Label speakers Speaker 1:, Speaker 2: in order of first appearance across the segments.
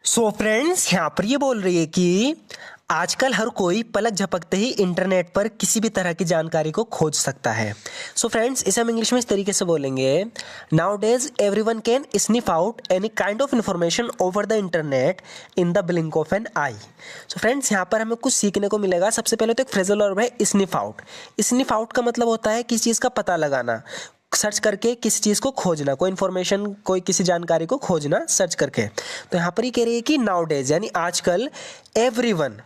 Speaker 1: सो friends, यहाँ पर ये बोल रही है कि आजकल हर कोई पलक झपकते ही इंटरनेट पर किसी भी तरह की जानकारी को खोज सकता है। सो फ्रेंड्स, इसे हम इंग्लिश में इस तरीके से बोलेंगे, nowadays everyone can sniff out any kind of information over the internet in the blink of an eye. So friends, यहाँ पर हमें कुछ सीखने को मिलेगा। सबसे पहले तो एक फ्रेजल वर्ब है स्निफ आउट। स्निफ आउट का मतलब होता है किसी चीज़ का पता लगाना, सर्च करके किसी चीज़ को खोजना, कोई इन्फॉर्मेशन, कोई किसी जानकारी को खोजना सर्च करके। तो यहाँ पर ही कह रही है कि नाउ डेज यानी आजकल everyone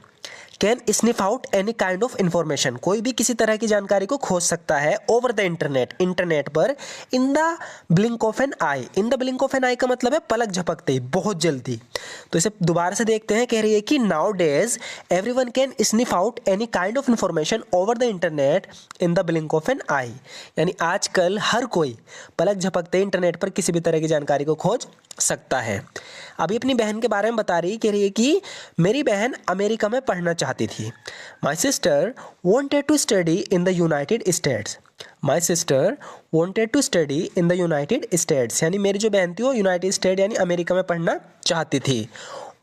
Speaker 1: can sniff out any kind of information, कोई भी किसी तरह की जानकारी को खोज सकता है ओवर द इंटरनेट, इंटरनेट पर, in the blink of an eye. In the blink of an eye का मतलब है पलक झपकते ही, बहुत जल्दी। तो इसे दोबारा से देखते हैं। कह रही है कि nowadays everyone can sniff out any kind of information over the internet in the blink of an eye, यानी आजकल हर कोई पलक झपकते ही इंटरनेट पर किसी भी तरह की जानकारी को खोज सकता है। अभी अपनी बहन के बारे में बता रही, कह रही है कि मेरी बहन अमेरिका में पढ़ना चाहती थी। My sister wanted to study in the United States. My sister wanted to study in the United States, यानी मेरी जो बहन थी वो यूनाइटेड स्टेट यानी अमेरिका में पढ़ना चाहती थी।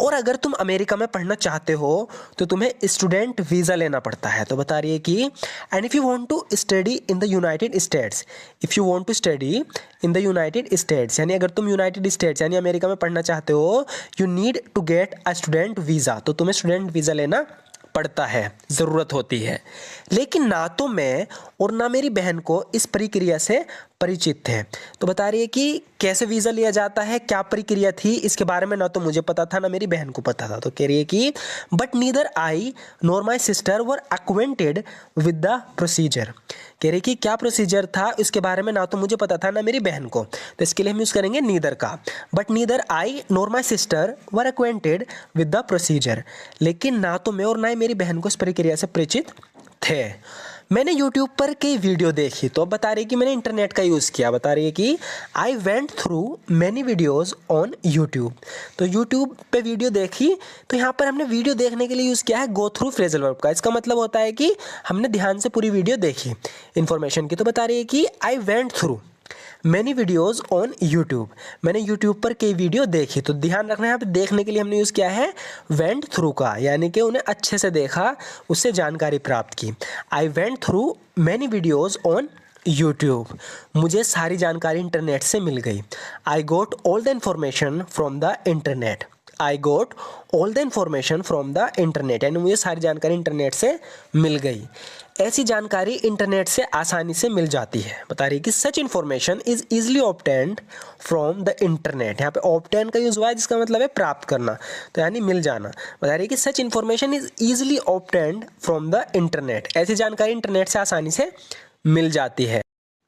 Speaker 1: और अगर तुम अमेरिका में पढ़ना चाहते हो तो तुम्हें स्टूडेंट वीज़ा लेना पड़ता है। तो बता रही है कि and if you want to study in the United States, if you want to study in the United States, यानी अगर तुम यूनाइटेड स्टेट्स यानी अमेरिका में पढ़ना चाहते हो, you need to get a student visa, तो तुम्हें स्टूडेंट वीज़ा लेना पड़ता है, ज़रूरत होती है। लेकिन ना तो मैं और ना मेरी बहन को इस प्रक्रिया से परिचित थे। तो बता रही है कि कैसे वीज़ा लिया जाता है, क्या प्रक्रिया थी, इसके बारे में ना तो मुझे पता था ना मेरी बहन को पता था। तो कह रही है कि but neither I nor my sister were acquainted with the procedure. कह रही कि क्या प्रोसीजर था इसके बारे में ना तो मुझे पता था ना मेरी बहन को। तो इसके लिए हम यूज़ करेंगे नीदर का। But neither I nor my sister were acquainted with the procedure, लेकिन ना तो मैं और ना ही मेरी बहन को इस प्रक्रिया से परिचित थे। मैंने YouTube पर कई वीडियो देखी। तो अब बता रही है कि मैंने इंटरनेट का यूज़ किया। बता रही है कि आई went through many videos on YouTube। तो YouTube पे वीडियो देखी। तो यहाँ पर हमने वीडियो देखने के लिए यूज़ किया है गो थ्रू फ्रेजल वर्ब का। इसका मतलब होता है कि हमने ध्यान से पूरी वीडियो देखी इन्फॉर्मेशन की। तो बता रही है कि आई went through many videos on YouTube, मैंने यूट्यूब पर कई वीडियो देखी। तो ध्यान रखना है, यहाँ पे देखने के लिए हमने यूज़ किया है वेंट थ्रू का, यानी कि उन्हें अच्छे से देखा, उससे जानकारी प्राप्त की। I went through many videos on YouTube, मुझे सारी जानकारी इंटरनेट से मिल गई। I got all the information from the internet, I got all the information from the internet, यानी मुझे सारी जानकारी इंटरनेट से मिल गई। ऐसी जानकारी इंटरनेट से आसानी से मिल जाती है। बता रही है कि सच information is easily obtained from the internet. यहाँ पे ऑब्टेन का यूज हुआ है जिसका मतलब है प्राप्त करना, तो यानी मिल जाना। बता रही है कि सच information is easily obtained from the internet, ऐसी जानकारी इंटरनेट से आसानी से मिल जाती है।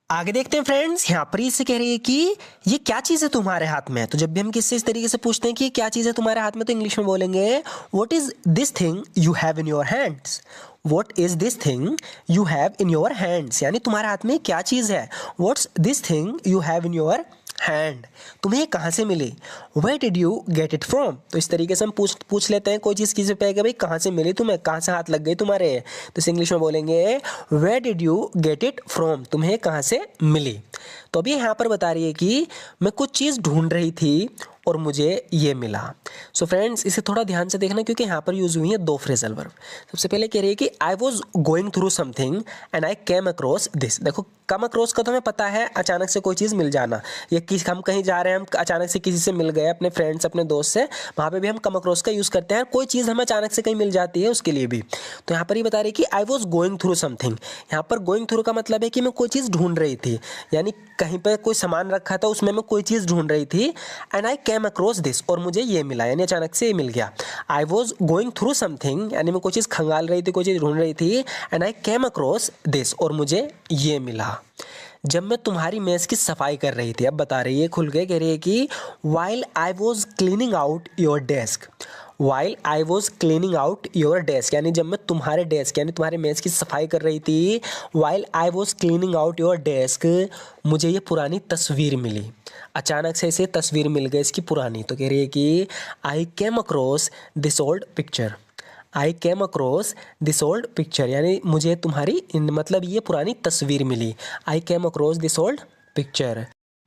Speaker 1: आगे देखते हैं फ्रेंड्स, यहाँ पर इससे कह रही है कि ये क्या चीज़ है तुम्हारे हाथ में। तो जब भी हम किससे इस तरीके से पूछते हैं कि क्या चीज़ है तुम्हारे हाथ में, तो इंग्लिश में बोलेंगे what is this thing you have in your hands. What is this thing you have in your hands, यानी तुम्हारे हाथ में क्या चीज़ है। What's this thing you have in your hand, तुम्हें कहाँ से मिली। Where did you get it from, तो इस तरीके से हम पूछ लेते हैं कोई चीज़ किसी पे कि भाई कहाँ से मिली तुम्हें, कहाँ से हाथ लग गई तुम्हारे। तो इस इंग्लिश में बोलेंगे where did you get it from, तुम्हें कहाँ से मिली। तो अभी यहाँ पर बता रही है कि मैं कुछ चीज़ ढूंढ रही थी और मुझे ये मिला। सो फ्रेंड्स, इसे थोड़ा ध्यान से देखना क्योंकि यहाँ पर यूज़ हुई है दो फ्रेजल वर्ब। सबसे पहले कह रही है कि I was going through something and I came across this. देखो, कम अक्रॉस का तो हमें पता है अचानक से कोई चीज़ मिल जाना, या किस हम कहीं जा रहे हैं, हम अचानक से किसी से मिल गए, अपने फ्रेंड्स अपने दोस्त से, वहाँ पे भी हम कम अक्रॉस का यूज़ करते हैं। कोई चीज़ हमें अचानक से कहीं मिल जाती है उसके लिए भी। तो यहाँ पर ये बता रही है कि I was going through something. यहाँ पर गोइंग थ्रू का मतलब है कि मैं कोई चीज़ ढूंढ रही थी, यानी कहीं पर कोई सामान रखा था उसमें मैं कोई चीज़ ढूंढ रही थी। And I came across this, और मुझे ये मिला, यानी अचानक से ये मिल गया। I was going through something, यानी मैं कोई चीज़ खंगाल रही थी, कोई चीज़ ढूंढ रही थी। And I came across this, और मुझे ये मिला जब मैं तुम्हारी मेज़ की सफाई कर रही थी। अब बता रही है खुल के, कह रही है कि while I was cleaning out your desk, while I was cleaning out your desk, यानी जब मैं तुम्हारे डेस्क यानी तुम्हारे मेज़ की सफाई कर रही थी। While I was cleaning out your desk, मुझे ये पुरानी तस्वीर मिली, अचानक से इसे तस्वीर मिल गई इसकी पुरानी। तो कह रही है कि I came across this old picture, I came across this old picture, यानी मुझे तुम्हारी मतलब ये पुरानी तस्वीर मिली। I came across this old picture.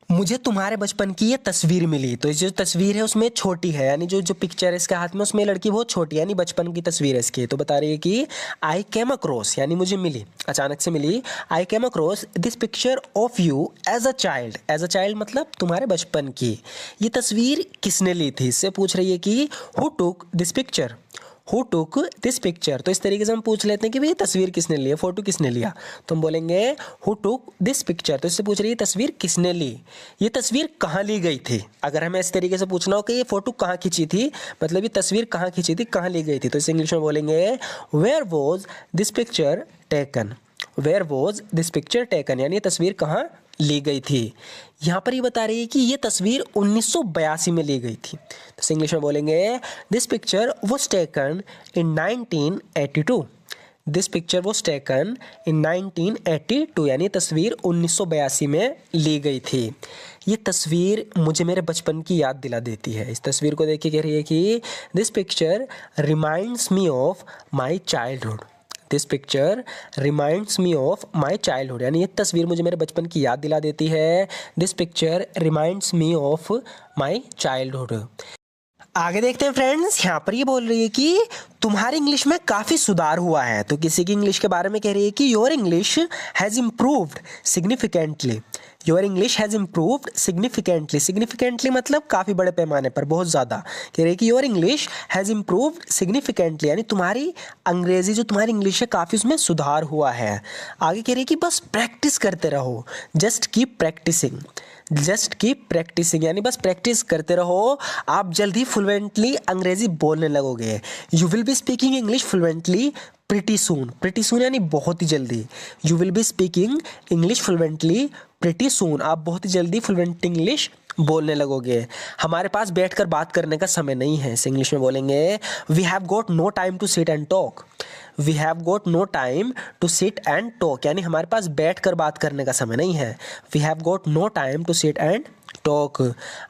Speaker 1: मुझे तुम्हारे बचपन की ये तस्वीर मिली। तो ये जो तस्वीर है उसमें छोटी है, यानी जो जो पिक्चर है इसके हाथ में उसमें लड़की बहुत छोटी है, यानी बचपन की तस्वीर है इसकी। तो बता रही है कि आई केम अक्रॉस, यानी मुझे मिली, अचानक से मिली। I came across this picture of you as a child. As a child मतलब तुम्हारे बचपन की। ये तस्वीर किसने ली थी, इससे पूछ रही है कि who took this picture, who took this picture. तो इस तरीके से हम पूछ लेते हैं कि भाई ये तस्वीर किसने ली है, फोटो किसने लिया। तो हम बोलेंगे हु टुक दिस पिक्चर। तो इससे पूछ रही है तस्वीर किसने ली, ये तस्वीर कहाँ ली गई थी। अगर हमें इस तरीके से पूछना हो कि ये फोटो कहाँ खींची थी, मतलब ये तस्वीर कहाँ खींची थी, कहाँ ली गई थी, तो इसे इंग्लिश में बोलेंगे where was this picture taken. Where was this picture taken, यानी ये तस्वीर कहाँ ली गई थी। यहाँ पर ये बता रही है कि ये तस्वीर 1982 में ली गई थी। तो इंग्लिश में बोलेंगे this picture was taken in 1982। This picture was taken in 1982, यानी तस्वीर 1982 में ली गई थी। ये तस्वीर मुझे मेरे बचपन की याद दिला देती है। इस तस्वीर को देख के कह रही है कि this picture reminds me of my childhood. This picture reminds me of my childhood, यानी ये तस्वीर मुझे मेरे बचपन की याद दिला देती है। This picture reminds me of my childhood. आगे देखते हैं फ्रेंड्स, यहाँ पर ये बोल रही है कि तुम्हारी इंग्लिश में काफ़ी सुधार हुआ है। तो किसी की इंग्लिश के बारे में कह रही है कि your English has improved significantly. Your English has improved significantly. Significantly मतलब काफ़ी बड़े पैमाने पर, बहुत ज़्यादा। कह रही है कि your English has improved significantly, यानी तुम्हारी अंग्रेज़ी जो तुम्हारी इंग्लिश है काफ़ी उसमें सुधार हुआ है। आगे कह रही है कि बस प्रैक्टिस करते रहो, just keep practicing. Just keep practicing, यानी बस प्रैक्टिस करते रहो, आप जल्दी फ्लुएंटली अंग्रेजी बोलने लगोगे। You will be speaking English fluently pretty soon. Pretty soon यानी बहुत ही जल्दी। You will be speaking English fluently pretty soon, आप बहुत ही जल्दी फ्लुएंट इंग्लिश बोलने लगोगे। हमारे पास बैठकर बात करने का समय नहीं है, इसे इंग्लिश में बोलेंगे we have got no time to sit and talk. We have got no time to sit and talk, यानी हमारे पास बैठकर बात करने का समय नहीं है। We have got no time to sit and talk.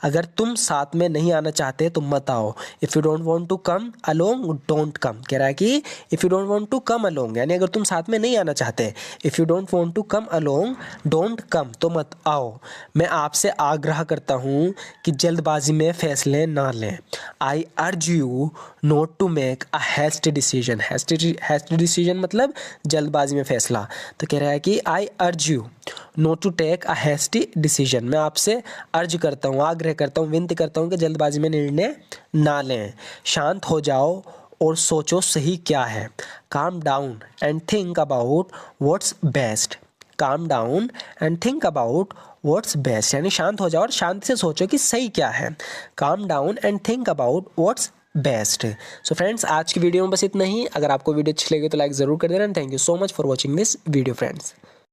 Speaker 1: अगर तुम साथ में नहीं आना चाहते तो मत आओ। If you don't want to come along don't come. कह रहा है कि if you don't want to come along, यानी अगर तुम साथ में नहीं आना चाहते, if you don't want to come along don't come, तो मत आओ। मैं आपसे आग्रह करता हूँ कि जल्दबाजी में फैसले ना लें। I urge you not to make a hasty decision. Hasty decision मतलब जल्दबाजी में फैसला। तो कह रहा है कि I urge you not to take a hasty decision. मैं आपसे अर्ज करता हूँ, आग्रह करता हूँ, विनती करता हूँ कि जल्दबाजी में निर्णय ना लें। शांत हो जाओ और सोचो सही क्या है। Calm down and think about what's best. Calm down and think about what's best, यानी शांत हो जाओ और शांति से सोचो कि सही क्या है। Calm down and think about what's best. So friends, आज की वीडियो में बस इतना ही। अगर आपको वीडियो अच्छी लगी तो लाइक ज़रूर कर देना। Thank you so much for watching this video friends.